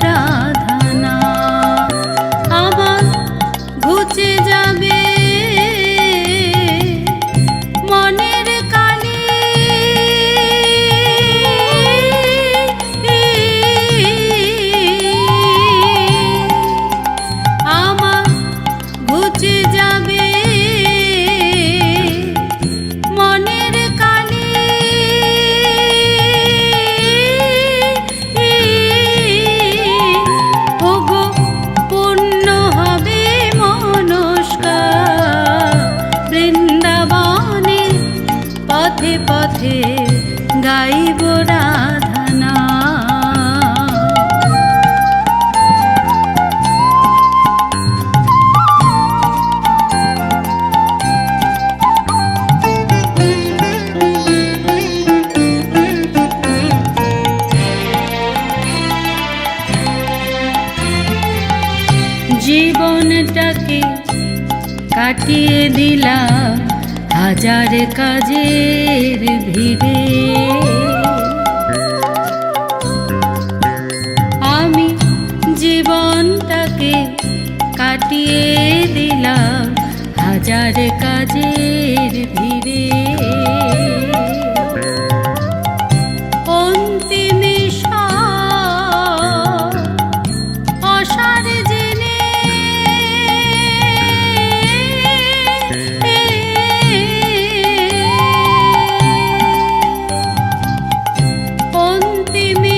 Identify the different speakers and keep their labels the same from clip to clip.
Speaker 1: রাধানা আমার ঘুচে যাবে মনের কালি আমার ঘুচে যাবে মনের কালি ওগো পূর্ণ হবে মনস্কার বৃন্দাবনে পথে পথে গাইব রাধানা জীবনটাকে কাটিয়ে দিলাম হাজার কাজের ভিড়ে আমি জীবনটাকে কাটিয়ে দিলাম হাজার কাজের ভিড়ে অন্তিমে অসার জেনে অন্তিমে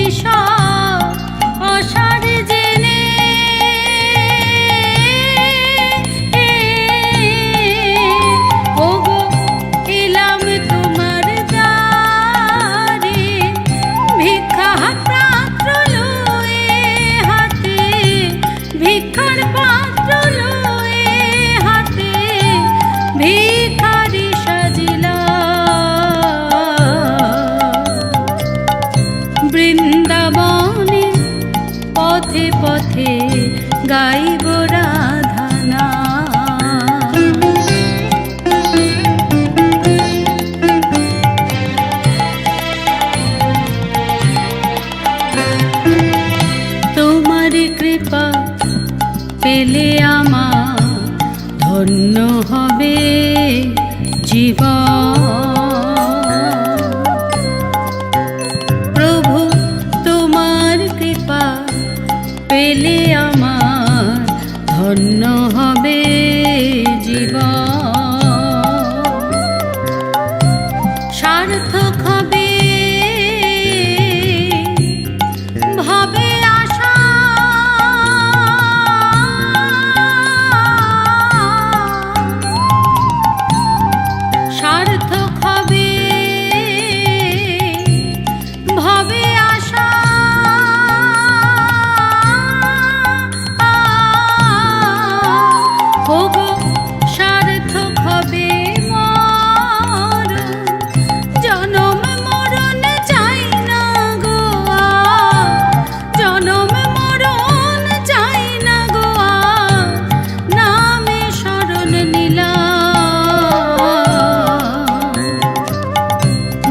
Speaker 1: অসার জেনে ওগো এলাম তোমার দ্বারে ভিক্ষা পাত্র লয়ে হাতে ভিক্ষার পাত্র লয়ে হাতে ভিখারি সাজিলা বৃন্দাবনে পথে পথে গাইব রাধানা তোমার কৃপা পেলে আমার ধন্য হবে জীবন প্রভু তোমার কৃপা পেলে আমার ধন্য হবে জীবন সার্থক হবে ভাবে আশা সার্থক হবে ভাবে আশা ওগো সার্থক হবে মরণ জনম মরণ চাই না গো জনম মরণ চাই না গো নামে শরণ নিলাম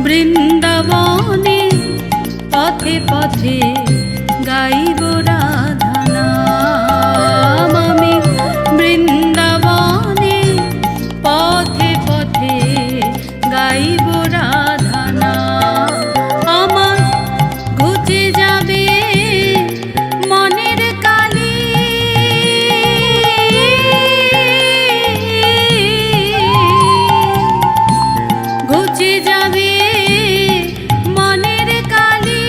Speaker 1: বৃন্দাবনে পথে পথে গাইব রাধানা আমি বৃন্দাবনে পথে পথে গাইব রাধানা আমার ঘুচে যাবে মনের কালি ঘুচে যাবে মনের কালি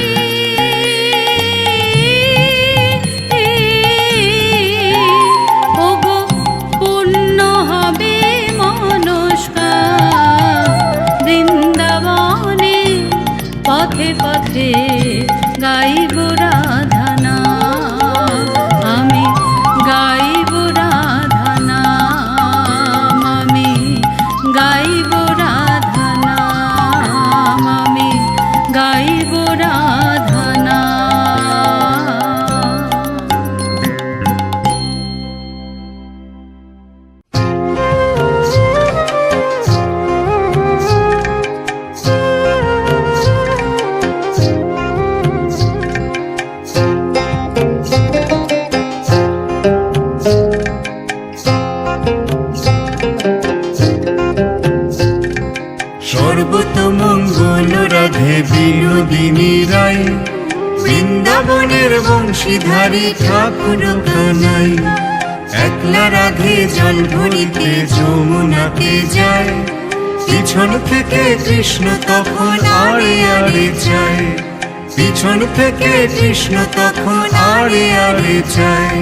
Speaker 2: ধারে ঠাকুর কানাই, একলা রাধে জল ভরিতে যমুনাতে যায়। পিছন থেকে কৃষ্ণ তখন আড়ে আড়ে যায়, পিছন থেকে কৃষ্ণ তখন আড়ে আড়ে যায়।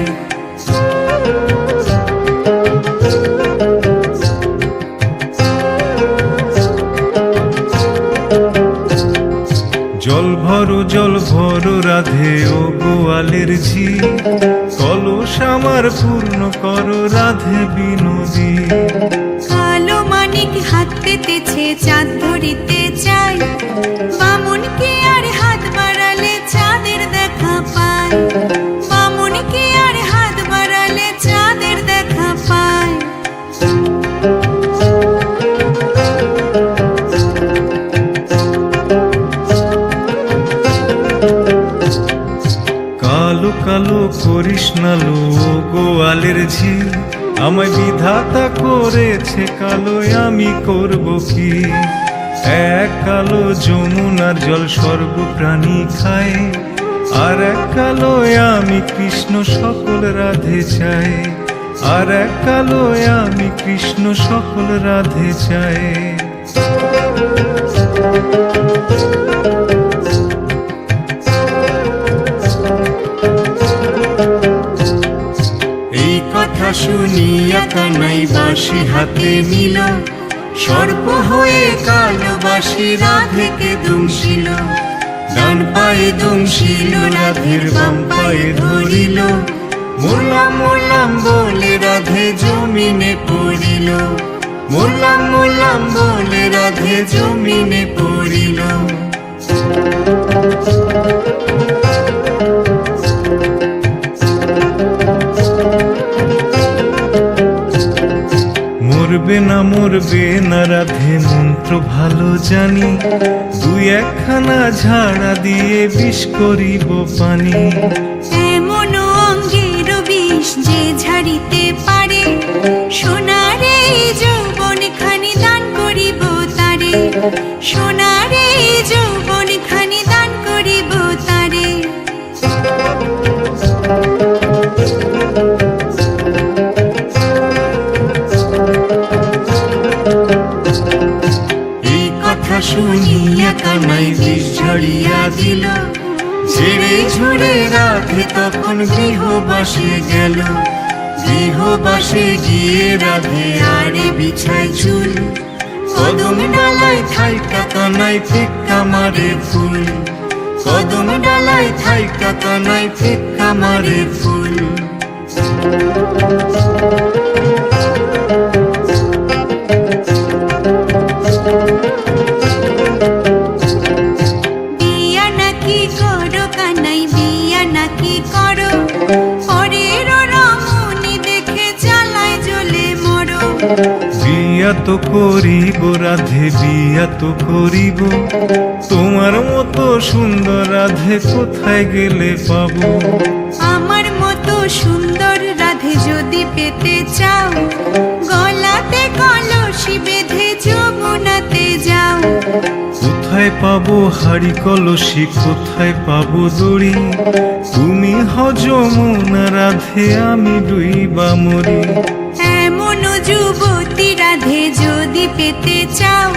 Speaker 2: জল ভরো রাধে ও গোয়ালের ঝি, কলস আমার পূর্ণ করো রাধে বিনোদী।
Speaker 1: কালো মানিক হাত পেতেছে চাঁদ ধরিতে চাই, বামুনকে আর হাত বাড়ালে চাঁদের দেখা পায়, বামুনকে আর হাত বাড়ালে চাঁদের দেখা পায়।
Speaker 2: কালো কালো করিস না লো গোয়ালের ঝি, আমায় বিধাতা করেছে কালো, আমি করব কি? এক কালো যমুনার জল সর্বপ্রাণী খায়, আর এক কালো আমি কৃষ্ণ সকল রাধে চাই, আর এক কালো আমি কৃষ্ণ সকল রাধে চাই। কথা শুনিয়া কানাই বাঁশি হাতে নিল, সর্প হয়ে কালো বাঁশি রাধেকে দংশিল। ডান পায়ে দংশিল রাধের বাম পায়ে ধরিল, মোরলাম মোরলাম বলে রাধে জমিনে পড়িল, মোরলাম মোরলাম বলে রাধে জমিনে পড়িল। মরবে না রাধে মন্ত্র ভালো জানি, দুই একখানা ঝাড়া দিয়ে বিষ করিব পানি।
Speaker 1: এমন অঙ্গের বিষ যে ঝাড়িতে পারে, সোনারে যৌবন খানি দান করিব তারে, সোনারে যৌবন খানি দান করিব তারে।
Speaker 2: শুনিয়া কানাই বিষ ঝাড়িয়া দিল, ঝেড়ে ঝুড়ে রাধে তখন গৃহবাসে গেল। গৃহবাসে গিয়ে রাধে আরে বিছায় চুল, কদম ডালায় থাইকা কানাই ফিক্কা মারে ফুল, কদম ডালায় থাইকা কানাই ফিক্কা মারে ফুল। বিয়া তো করিব রাধে বিয়া তো করিব, তোমার মতো সুন্দর রাধে কোথায় গেলে পাবো?
Speaker 1: আমার মতো সুন্দর রাধে যদি পেতে চাও, গলাতে কলসি বেঁধে যমুনাতে যাও।
Speaker 2: কোথায় পাবো হাড়ি কলসি, কোথায় পাবো দড়ি? তুমি হও যমুনা রাধে, আমি ডুইবা মরি।
Speaker 1: এমন যুবতী রাধে যদি পেতে চাও,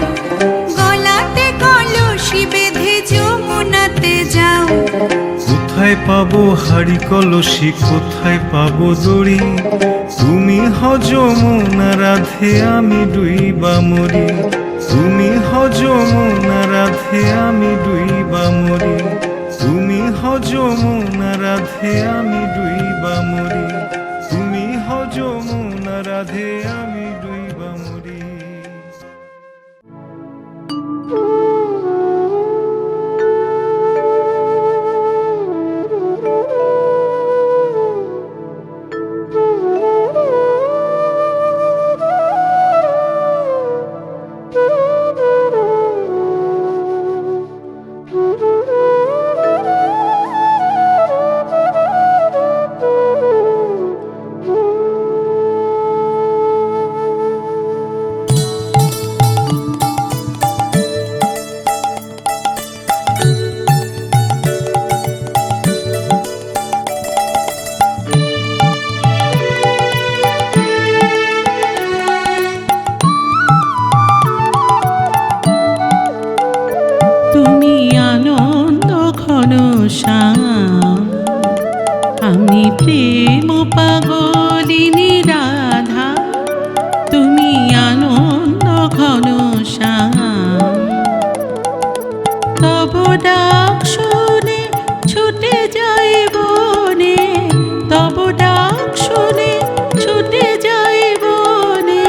Speaker 1: গলাতে কলসি বেঁধে যমুনাতে যাও।
Speaker 2: কোথায় পাবো হাড়ি কলসি, কোথায় পাবো দড়ি? তুমি হও যমুনা রাধে, আমি ডুইবা মরি। তুমি হও যমুনা রাধে, আমি ডুইবা মরি। তুমি হও যমুনা রাধে, আমি ডুইবা মরি। তুমি হও যমুনা রাধে, আমি ডুইবা মরি।
Speaker 3: আমি প্রেম পাগলিনী রাধা, তুমি আনন্দ ঘন শ্যাম। তব ডাক শুনে ছুটে যাই বনে, তব ডাক শুনে ছুটে যাই বনে,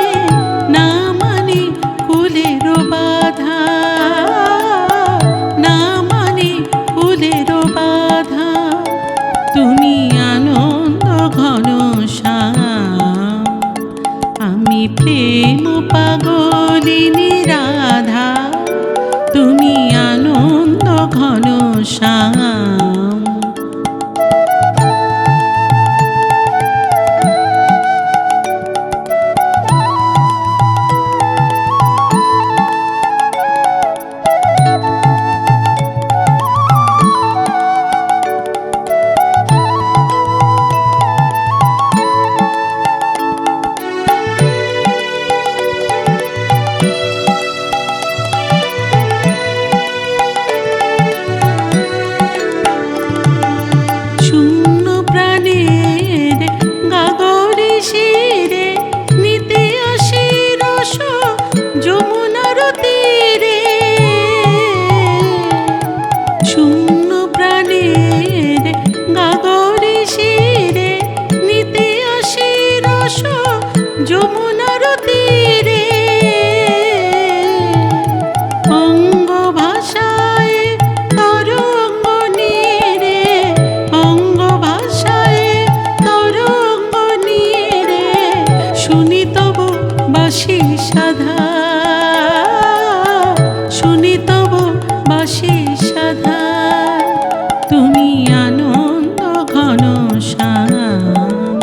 Speaker 3: না মানে কুলের বাধা, না মানে কুলের বাধা। তুমি আনন্দ ঘন শ্যাম, আমি প্রেম পাগলিনী রাধা, তুমি আনন্দ ঘন শ্যাম। শূন্য প্রাণের গাগরে শিরে নিতে আসি রস যমুনার তীরে, শূন্য প্রাণের গাগরে শিরে নিতে আসি রস যমুনার তীরে। অঙ্গ ভাষায় তরঙ্গ নীরে, অঙ্গ ভাষায় তরঙ্গ নীরে, শুনি তব বাঁশি সাধা, শুনি তব বাঁশি সাধা। তুমি আনন্দ ঘন শ্যাম,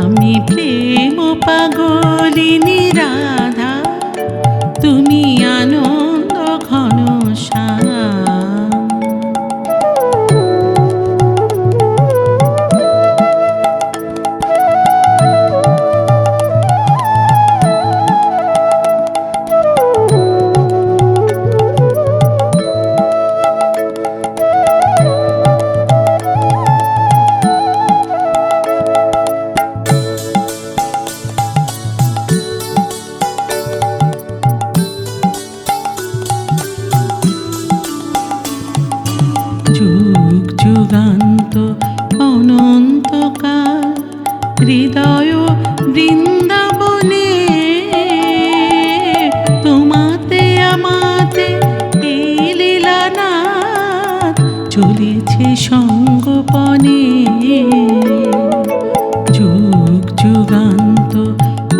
Speaker 3: আমি প্রেম পাগলিনী রাধা, তুমি আনন্দ ঘন শ্যাম। যুগ যুগান্ত অনন্তকাল হৃদয় বৃন্দাবনে, তোমাতে আমাতে এই লীলানাথ চলেছে সঙ্গোপনে। যুগ যুগান্ত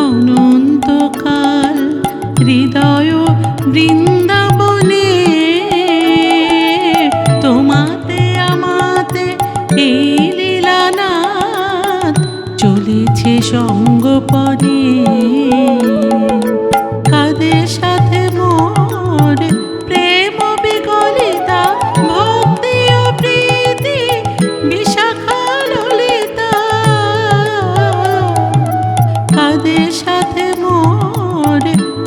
Speaker 3: অনন্তকাল হৃদয় বৃন্দাবনে, তোমাতে আমাতে এই লীলানাথ চলেছে সঙ্গোপনে। কাদের সাথে মোর প্রেম বিকলিতা, ভক্তি ও প্রীতি বিশাখা ললিতা। কাদের সাথে মোর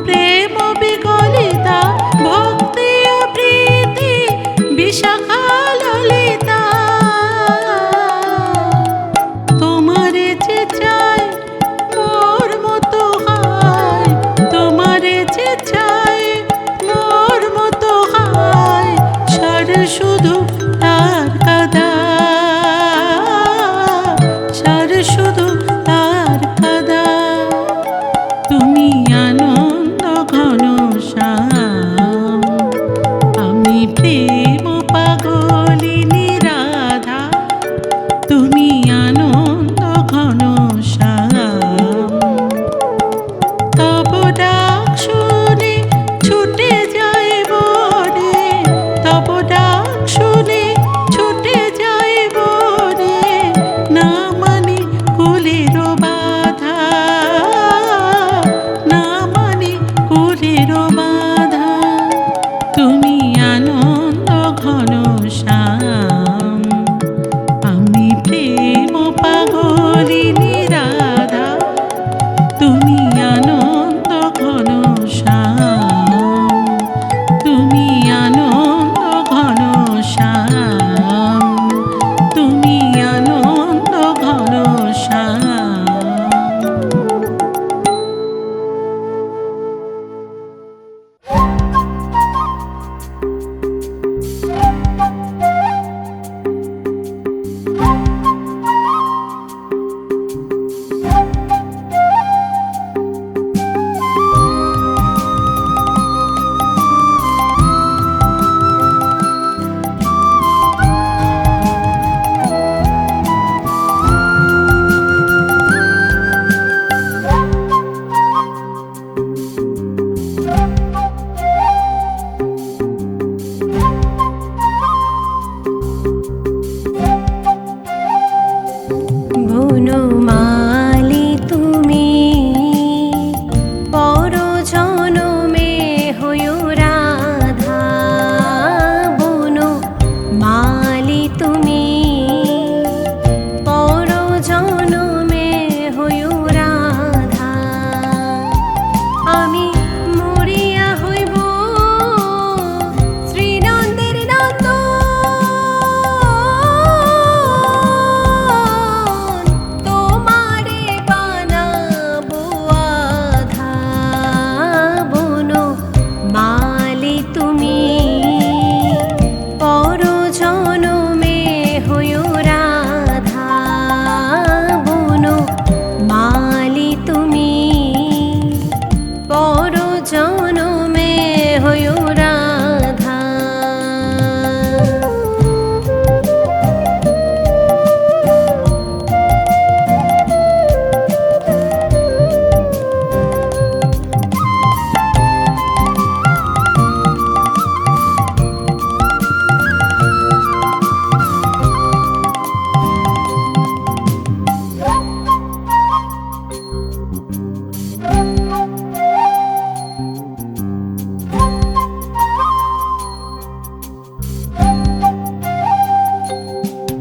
Speaker 3: প্রেম বিকলিতা, ভক্তি ও প্রীতি বিশাখা ললিতা। তোমারে যে চাই মোর মতো হয়, তোমারে যে চাই মোর মতো হয়, সার শুধু তার কাদা, সার শুধু তার কাদা। তুমি আনন্দ ঘন শ্যাম, আমি প্রেম পাগলিনী রাধা, তুমি আনন্দ ঘন শ্যাম। তব ডাক শুনে ছুটে যাই বনে, তব ডাক শুনে ছুটে যাই বনে, না মানে কুলের বাধা, না মানে কুলের বাধা। তুমি আনন্দ ঘন শ্যাম, আমি প্রেম পাগলিনী রাধা, তুমি আনন্দ ঘন শ্যাম, তুমি আনন্দ ঘন শ্যাম, তুমি আনন্দ
Speaker 4: বনমালী তুমি পর জনমে হয়ো রাধা, বনমালী তুমি পর জনমে হয়ো রাধা। আমি মরিয়া হইব শ্রীনন্দের নন্দন, তোমারে বানাবো আধা, বনমালী তুমি পর জনমে হয়ো রাধা, বনমালী তুমি পর জনমে হয়ো রাধা।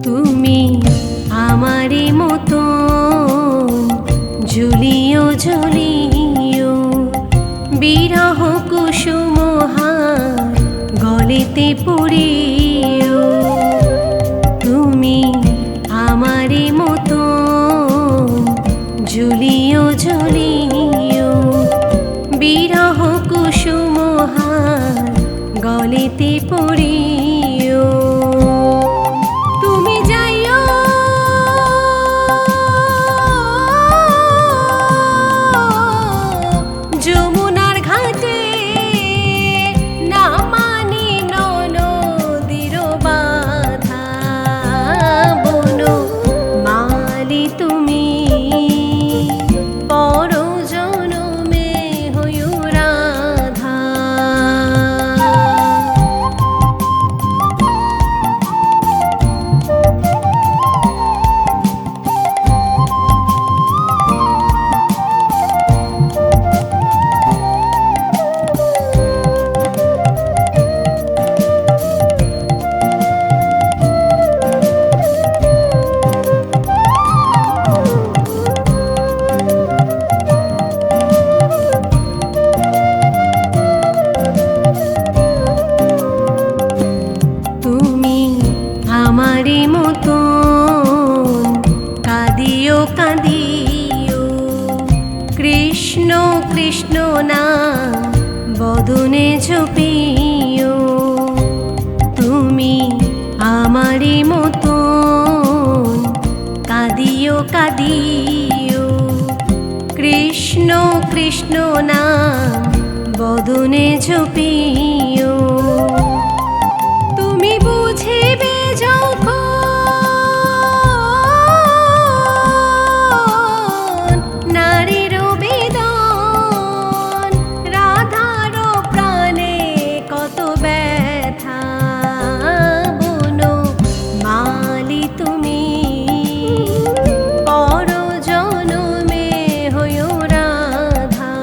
Speaker 4: তুমি আমারি মতন ঝুলিও ঝুলিও বিরহ কুসুমহার গলিতে পড়িও। তুমি আমারি মতন ঝুলিও ঝুলিও বিরহ কুসুমহার গলিতে পড়িও। তুমি যাইও যমুনার ঘাটে, না মানি নদীর বাধা, বনমালী তুমি পর জনমে হয়ো রাধা। তুমি আমারি মতন কাঁদিও কাঁদিও কৃষ্ণ কৃষ্ণ নাম বদনে ঝপিও। তুমি আমারি মতন কাঁদিও কাঁদিও কৃষ্ণ কৃষ্ণ নাম বদনে ঝপিও। তুমি বুঝিবে যখন নারীর বেদন, রাধার প্রাণে কত ব্যথা, বনমালী তুমি পর জনমে হয়ো রাধা।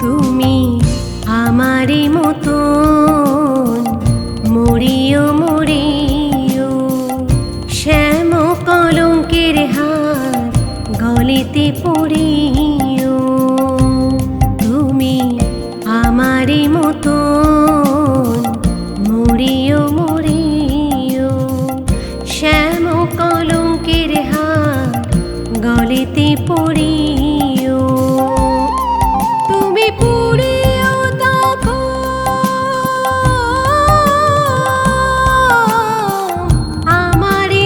Speaker 4: তুমি আমারি মতন মরিও মরিও শ্যাম কলঙ্কের হাত গলিতে পড়িও। তুমি আমারি মতন মরিও মরিও শ্যাম কলঙ্কের হাত গলিতে পড়িও। তুমি পুড়িও তখন আমারি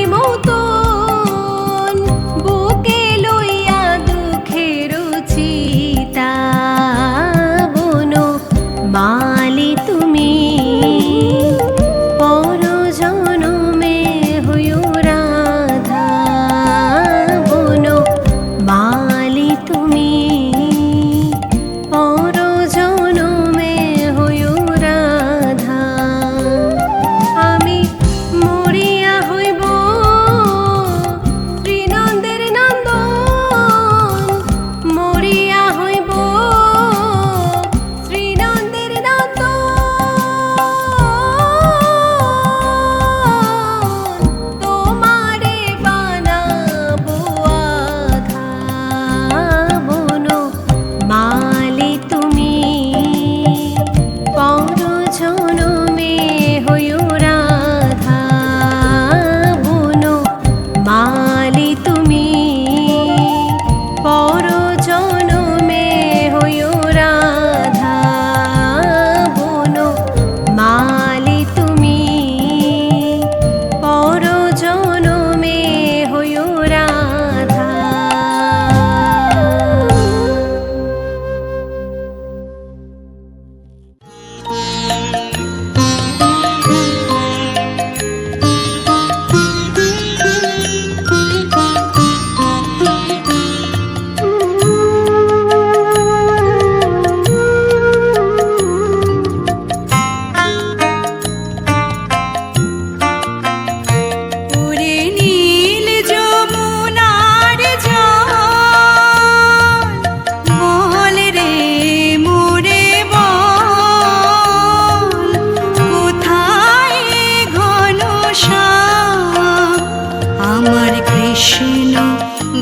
Speaker 1: কৃষ্ণ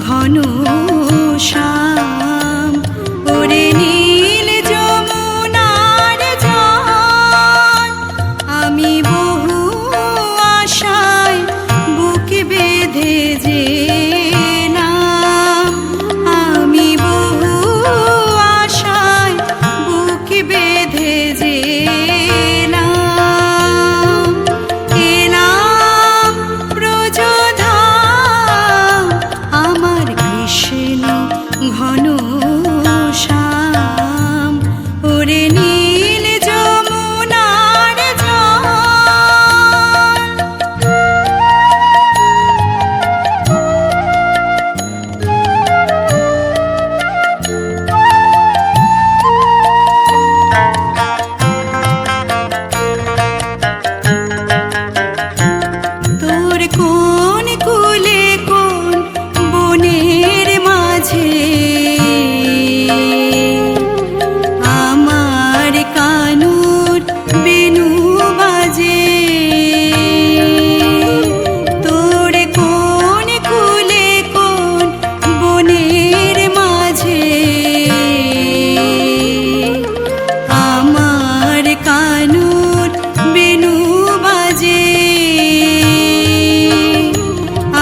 Speaker 1: ঘন শ্যাম ওরে নীল যমুনার জল আমি বহু আশায় বুক বেঁধে যেলাম আমি বহু আশায় বুক বেঁধে যেলাম এলাম ব্রজধাম আমার কৃষ্ণ ঘন শ্যাম ওরে নীল যমুনার জল তোর কোন কুলে কোন বনের মাঝে আমার কানুর বেনু বাজে তোর কোন কুলে কোন বনের মাঝে আমার কানুর বেনু বাজে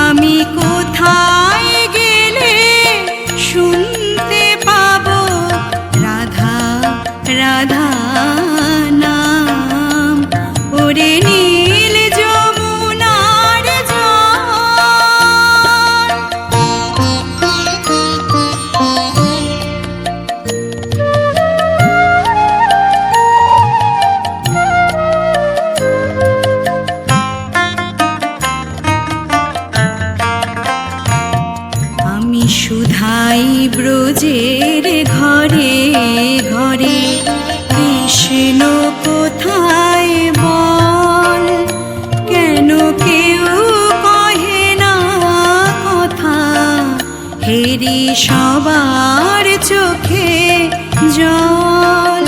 Speaker 1: আমি কোথায় গেলে শুনতে পাবো রাধা রাধা নাম ওরে নীল যমুনার জল আমি সুধাই ব্রজের ঘরে ঘরে কৃষ্ণ কোথায় বল কেন কেউ কহে না কথা হেরি সবার চোখে জল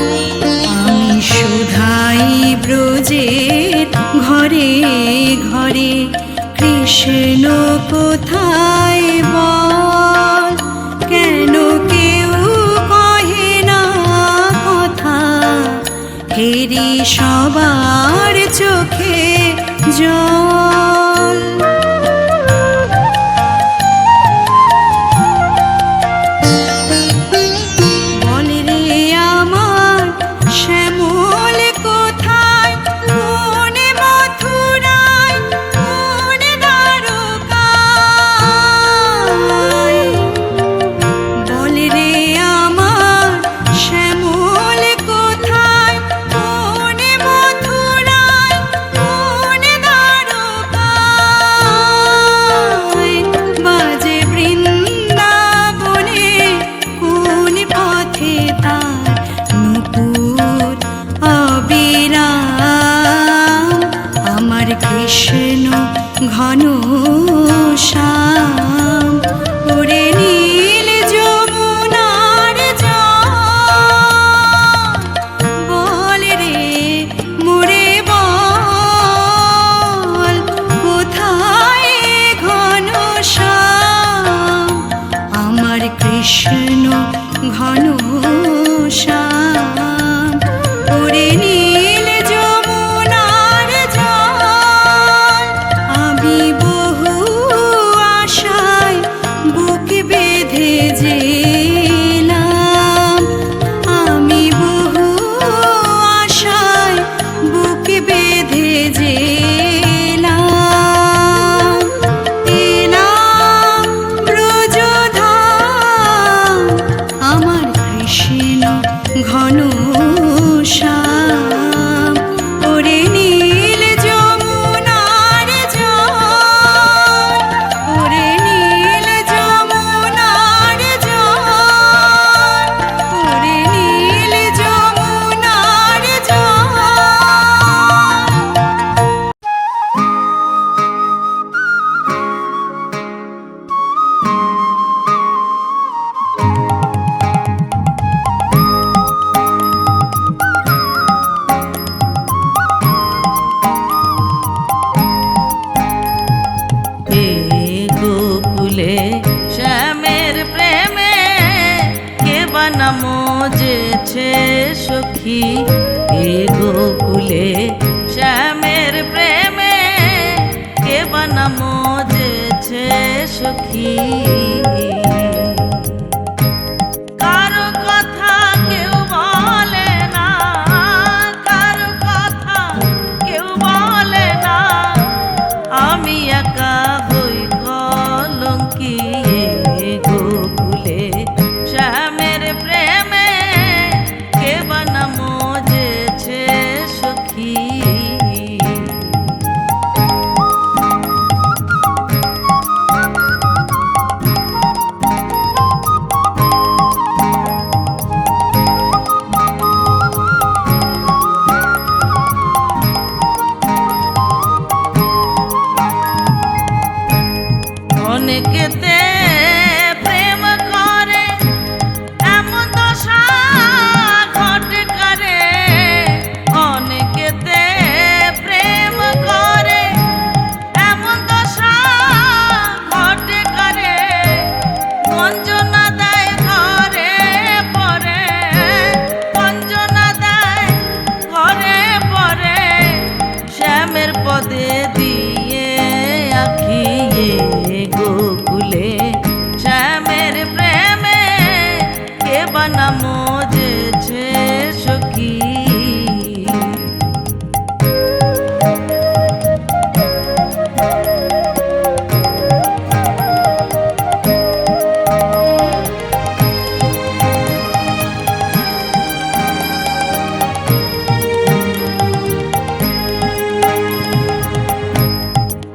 Speaker 1: আমি সুধাই ব্রজের ঘরে ঘরে কৃষ্ণ কোথায় বল কেন কেউ কহে না কথা হেরি সবার চোখে জল বল রে আমার শ্যামল কোথায় কোন মথুরায় কোন দ্বারকায় বল রে আমার শ্যামল কোথায় কোন মথুরায় কোন দ্বারকায় বাজে বৃন্দাবনে কোন পথে তার নূপুর অবিরাম আমার কৃষ্ণ ঘন শ্যাম ওরে নীল যমুনার জল বল রে মোরে বল কোথায় ঘন শ্যাম আমার কৃষ্ণ ঘন শ্যাম ওরে নীল যমুনার জল আমি বহু আশা
Speaker 3: মজেছে সখী এ গোকুলে শ্যামের প্রেমে কে বানা মজেছে সখী কারো কথা কেউ বলে না কারো কথা কেউ বলে না আমি একা হই কলঙ্কি গোকুলে শ্যামের প্রেমে কে বানা মজেছে সখী অনেকেতে প্রেম করে এমন দশা ঘটে করে অনেকেতে প্রেম করে এমন দশা ঘটে করে গঞ্জনা দেয় ঘরে পরে গঞ্জনা দেয় ঘরে পরে শ্যামের পদে দিয়ে আখিয়ে গোকুলে শ্যামের প্রেমে কে বানা মজেছে সখী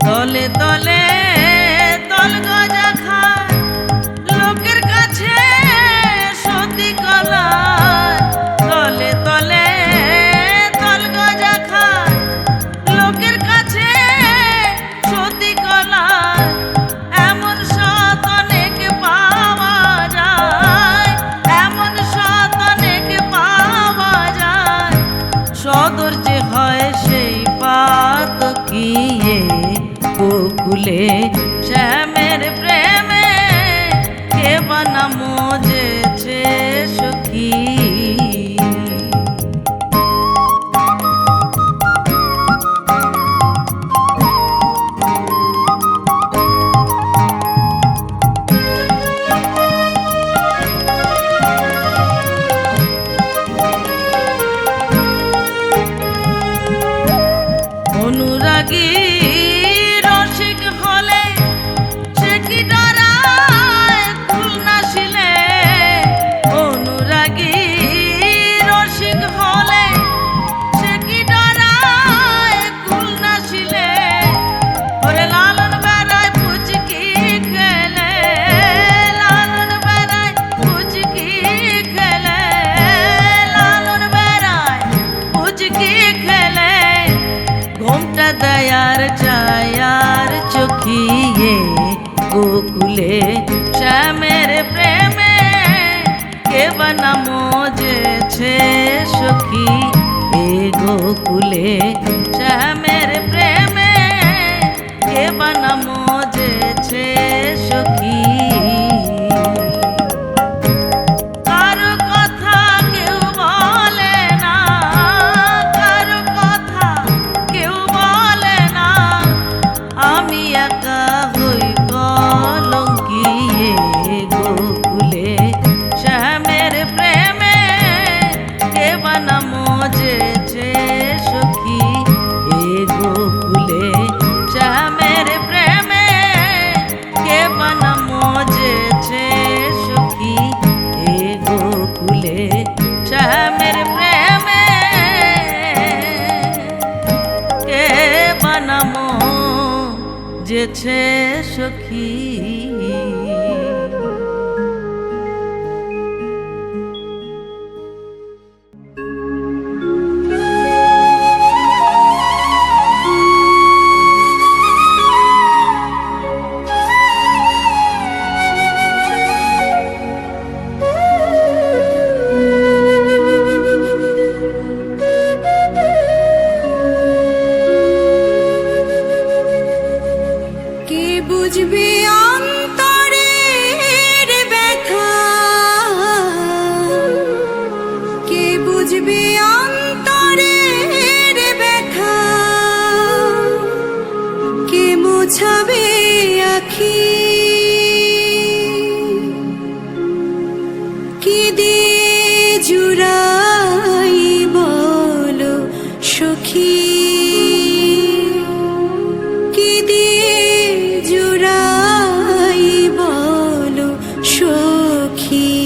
Speaker 3: তলে তলে তল গজা খায় লোকের কাছে সতী কলায় তলে তলে তল গজা খায় লোকের কাছে সতী কলায় এমন সৎ অনেক পাওয়া যায় এমন সৎ অনেক পাওয়া যায় সদর যে হয় সেই পাতকি গোকুলে শ্যামের প্রেমে কে বানা মজেছে সখী অনুরাগী রসিক হলে সে কি ডরায় ফুল নাসিলে অনুরাগী রসিক হলে সে কি ডরায় ফুল নাসিলে ওরে লালন বেড়ায় পুচকি খেলে লালন বেড়ায় পুচকি খেলে লালন বেড়ায় পুচকি খেলে ঘুমটা দয়ার ছায়ার চোখিয়ে গোকুলে শ্যামের প্রেমে কে বানা মজেছে সখী এ গোকুলে শ্যামের প্রেমে কে বানা মজেছে সখী কারো কথা কেউ বলে না কারো কথা কেউ বলে না আমি একা হই কলঙ্কি গোকুলে শ্যামের প্রেমে কে বানা মজেছে সখী এ গোকুলে শ্যামের প্রেমে কে বানা মজেছে সখী এ গোকুলে শ্যামের প্রেমে কে বানা মজেছে সখী
Speaker 1: বুঝবে অন্তরের ব্যথা, কে মুছাবে আখি কি দিয়ে জুড়াই বলো সখী কি দিয়ে জুড়াই বলো সখী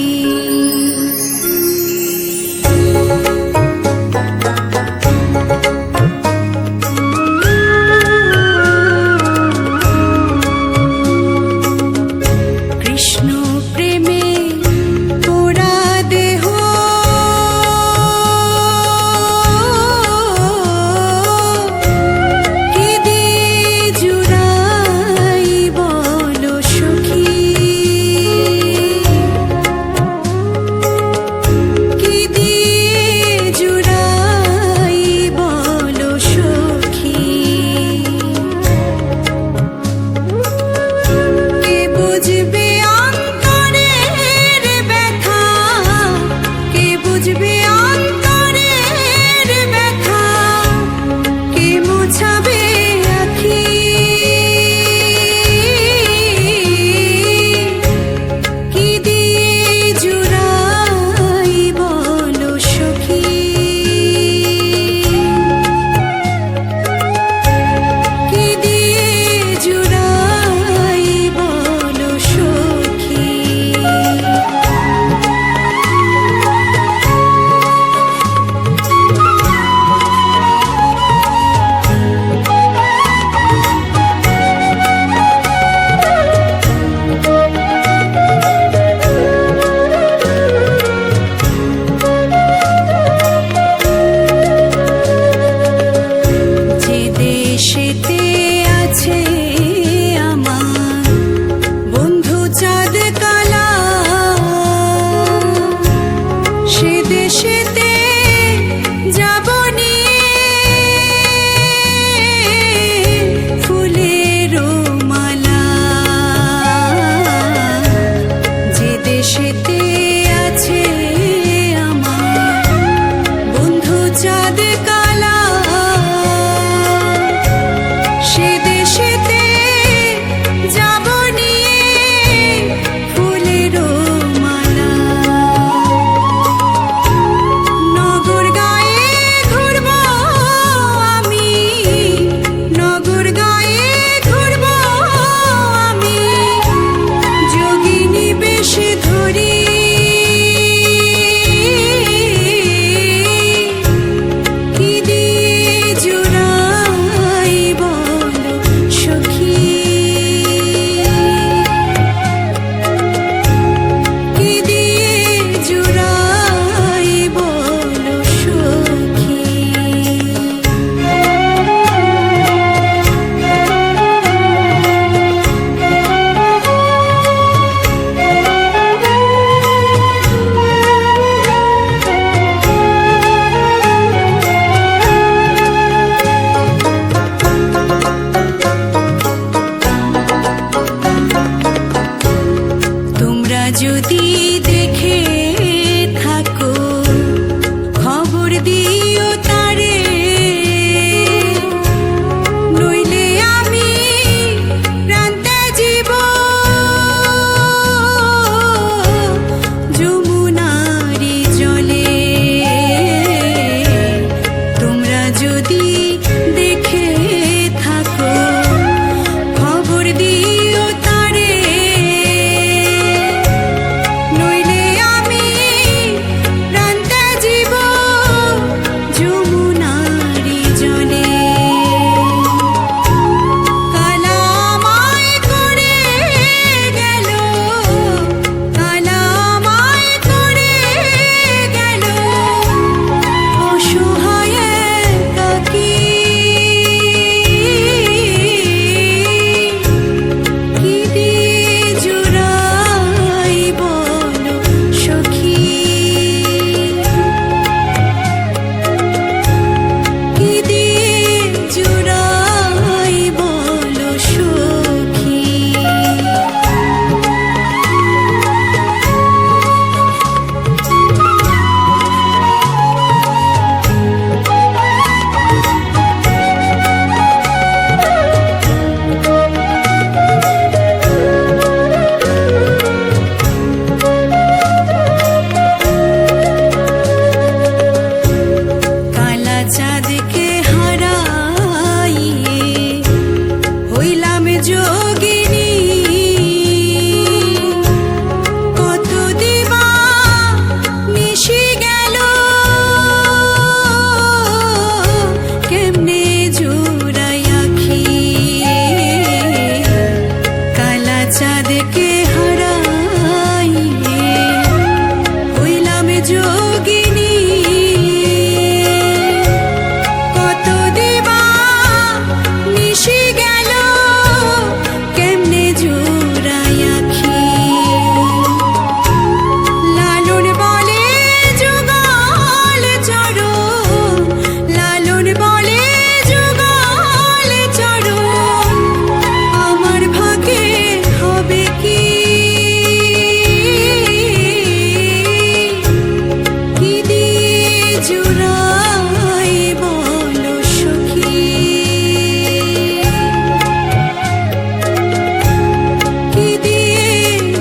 Speaker 1: যোগিনী কত দিবা নিশি গেল কেমনে জোড়াই আখি কালা চাঁদকে হারাইয়ে হইলাম যোগিনী কত দিবা নিশি গেল কেমনে জোড়াই আখি লালন বলে যুগল চড়ো লালন বলে যুগল চড়ো আমার ভাগে হবে কি কি দিয়ে জোড়াই বলো সখী কি দিয়ে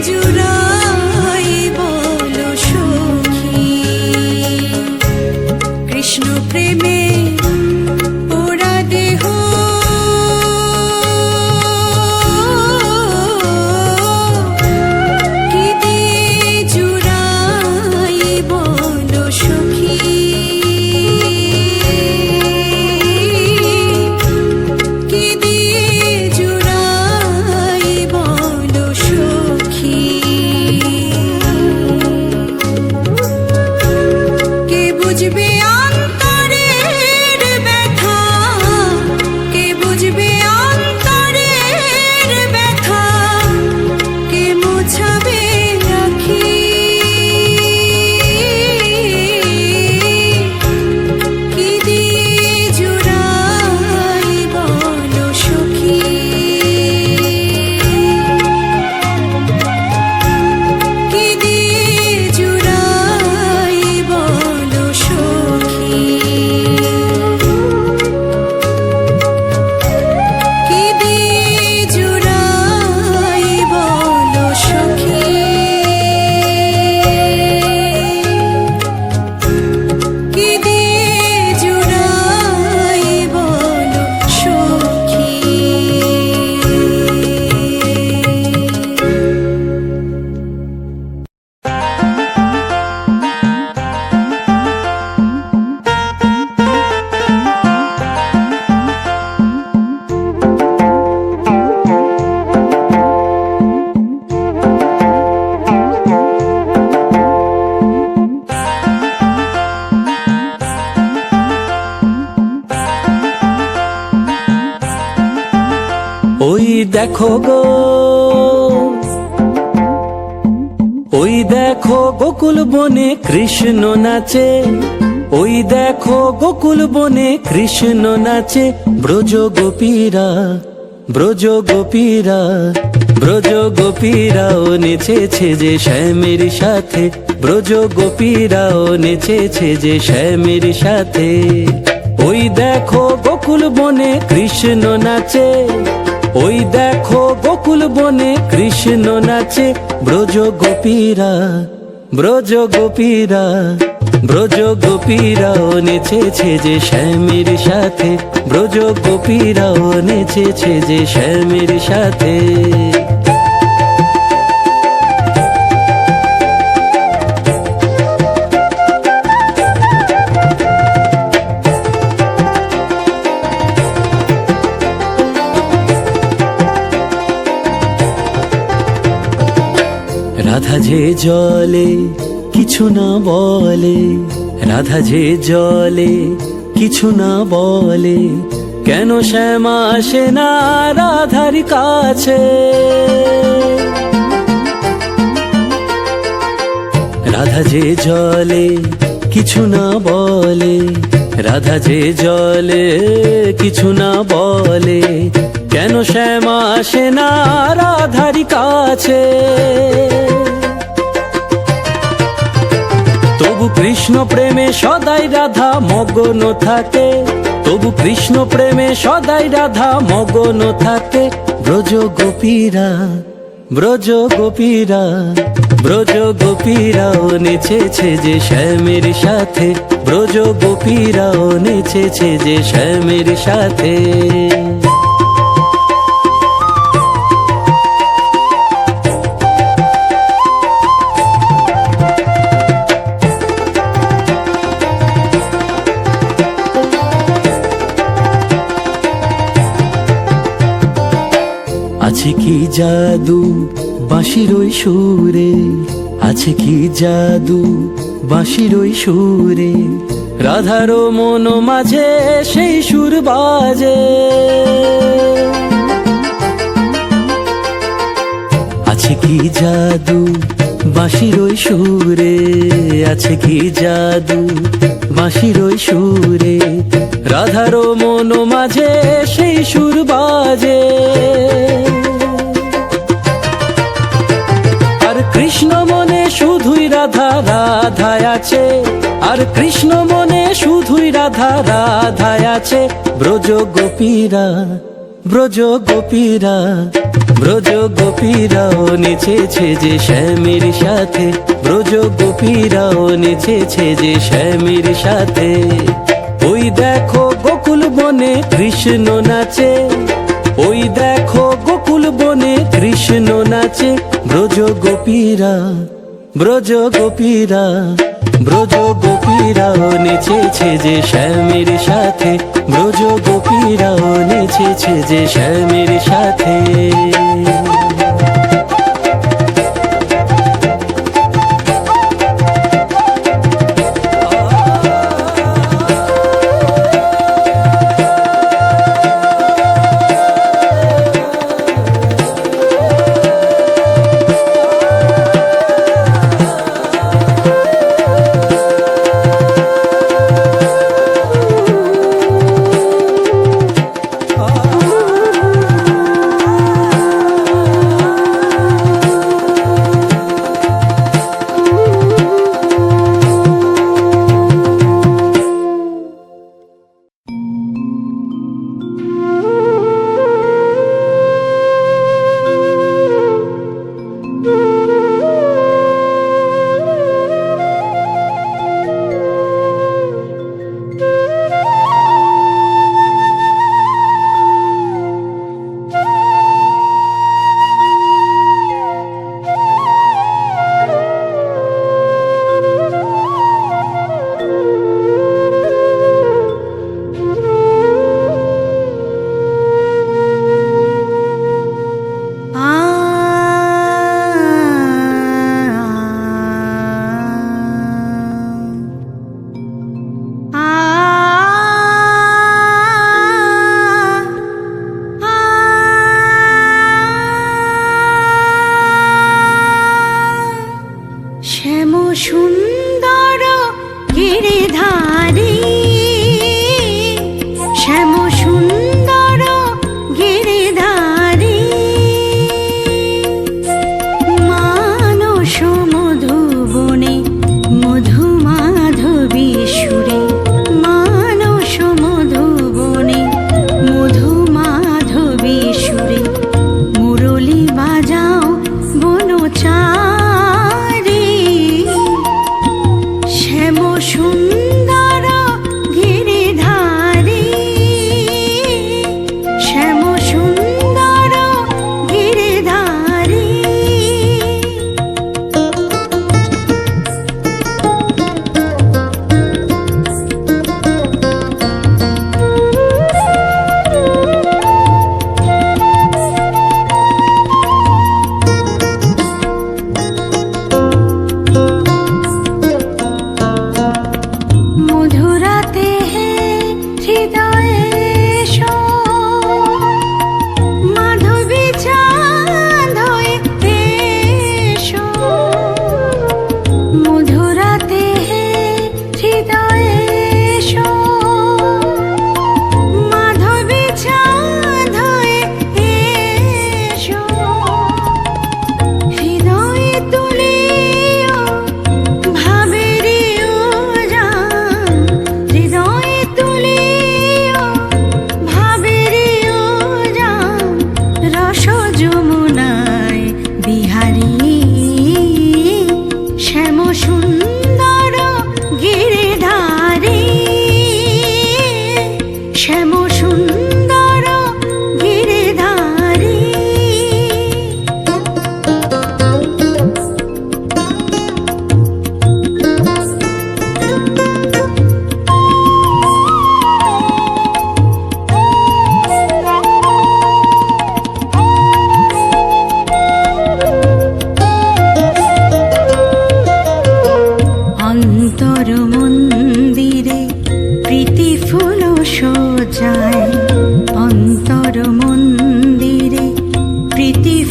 Speaker 1: জোড়াই বলো সখী কৃষ্ণ প্রেমে পোড়া দেহ কি দিয়ে জোড়াই বলো সখী কি দিয়ে জোড়াই বলো সখী কে বুঝবে অন্তরের ব্যথা কে বুঝবে অন্তরের ব্যথা কে মোছাবে আখি কি দিয়ে জোড়াই বলো সখী কি দিয়ে জোড়াই বলো সখী কি দিয়ে জোড়াই বলো সখী কি দিয়ে জোড়াই বলো সখী
Speaker 5: ওই দেখো গো ওই দেখো গোকুল বনে কৃষ্ণ নাচে ওই দেখো গোকুল বনে কৃষ্ণ নাচে ব্রজ গোপীরা ব্রজ গোপীরা ব্রজ গোপীরাও নেচেছে যে শ্যামের সাথে ব্রজ গোপীরাও নেচেছে যে শ্যামের সাথে ওই দেখো গোকুল বনে কৃষ্ণ নাচে ওই দেখো গোকুল বনে কৃষ্ণ নাচে ব্রজ গোপীরা ব্রজ গোপীরা ব্রজ গোপীরাও নেচেছে যে শ্যামের সাথে ব্রজ গোপীরাও নেচেছে যে শ্যামের সাথে রাধা যে জলে কিছু না বলে রাধা যে জলে কিছু না বলে কেন শ্যামা আসে না রাধার কাছে রাধা যে জলে কিছু না বলে রাধা যে জলে কিছু না বলে কেন শ্যামা আসে না রাধার কাছে তবু কৃষ্ণ প্রেমে সদাই রাধা মগ্ন থাকে তবু কৃষ্ণ প্রেমে সদাই রাধা মগ্ন থাকে ব্রজ গোপীরা ব্রজ গোপীরা ব্রজ গোপীরাও নেচেছে যে শ্যামের সাথে ব্রজ গোপীরাও নেচেছে যে শ্যামের সাথে আছে কি জাদু বাঁশির ওই সুরে, আছে কি জাদু বাঁশির ওই সুরে, রাধারও মন মাঝে সেই সুর বাজে। আছে কি জাদু বাঁশির ওই সুরে, আছে কি জাদু বাঁশির ওই সুরে, রাধারও মন মাঝে সেই সুর বাজে। আর কৃষ্ণ মনে শুধুই রাধা রাধায় আছে, আর কৃষ্ণ মনে শুধুই রাধা রাধায় আছে। ব্রজ গোপীরা, ব্রজ গোপীরা, ব্রজ গোপীরাও নেচেছে যে শ্যামের সাথে, ব্রজ গোপীরাও নেচেছে যে শ্যামের সাথে। ওই দেখো গোকুল বনে কৃষ্ণ নাচে, ওই দেখো গোকুল বনে কৃষ্ণ নাচে। ব্রজ গোপীরা, ব্রজ গোপীরা, ব্রজ গোপীরাও নেচেছে যে শ্যামের সাথে, ব্রজ গোপীরাও নেচেছে যে শ্যামের সাথে।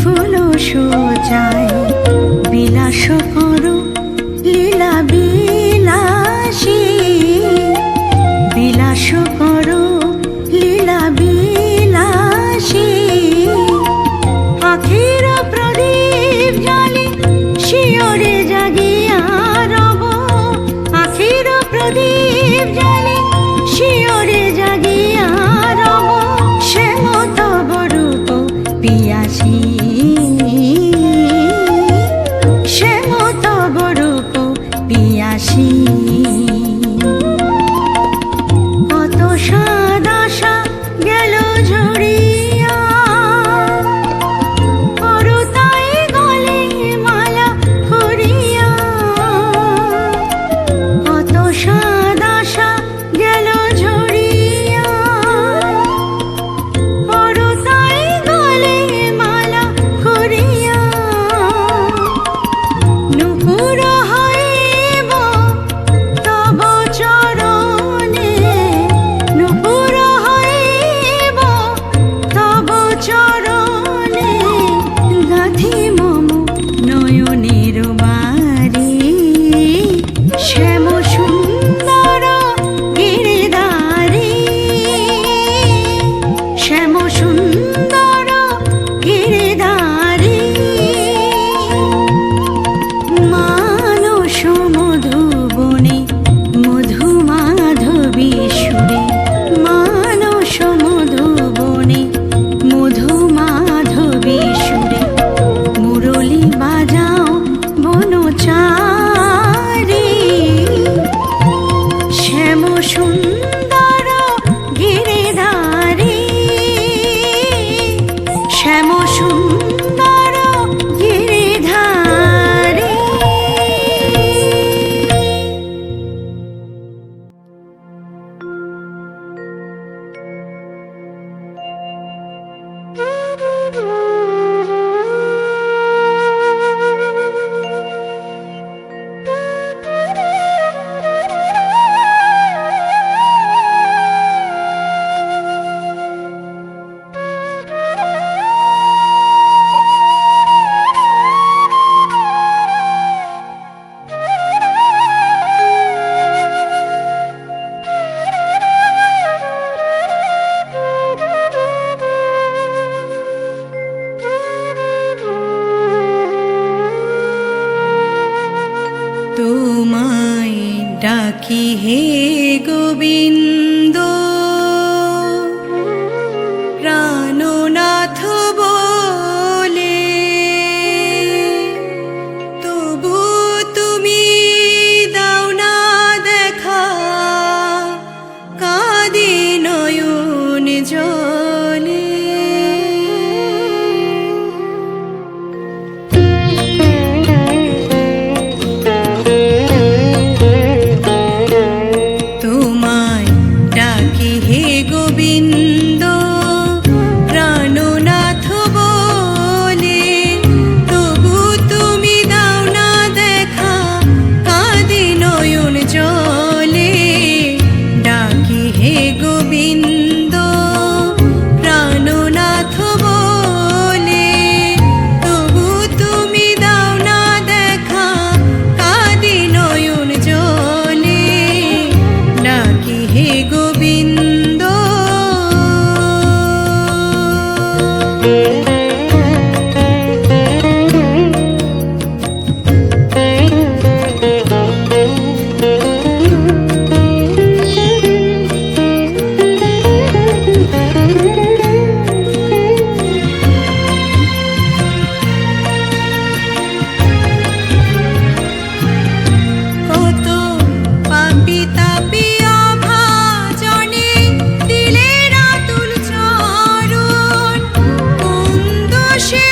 Speaker 1: ফুল সোজায় বিলাস করো লীলা বিলাসী, বিলাস করো লীলা বিলাসী। আখির প্রদীপ জালি শিওরে জাগিয়া রব, আখির প্রদীপ জালি শিওরে জাগিয়া রব, সে মত বরূপ পিয়াসী, সে মত বরূপ পিয়াসী। কত সাদাশা গেল ঝরিয়া, করুতাই গলে মালা হরিয়া। কত সাদাশা গেল ঝরিয়া, করুতাই গলে মালা হরিয়া। নুপুর হইব তব চরণে, নুপুর হইব তব চরণে। গাথি মম নয়নের বারি, শ্যাম সুন্দর গিরিধারী, শ্যাম সুন্দর গিরিধারী। মানস মধুবনে মধু মাধবী সুরে, মানস মধুবনে মধু মাধবী সুরে। মুরলী বাজাও বনচারী, শ্যাম সুন্দর গিরিধারী, শ্যাম সুন্দর গিরিধারী। তোমায় ডাকি হে গোবিন্দ, প্রাণনাথ বলে। তবু তুমি দাও না দেখা, কাঁদে নয়ন জলে। তোমায় ডাকি হে গোবিন্দ, প্রাণনাথ বলে। তবু তুমি দাও না দেখা, কাঁদে নয়ন জলে। ডাকি হে গোবিন্দ, প্রাণনাথ বলে। তবু তুমি দাও না দেখা, কাঁদে নয়ন জলে। ডাকি হে গোবিন্দ। কত পাপী তাপী অভাজনে দিলে রাতুল চরণ, কোন দোষে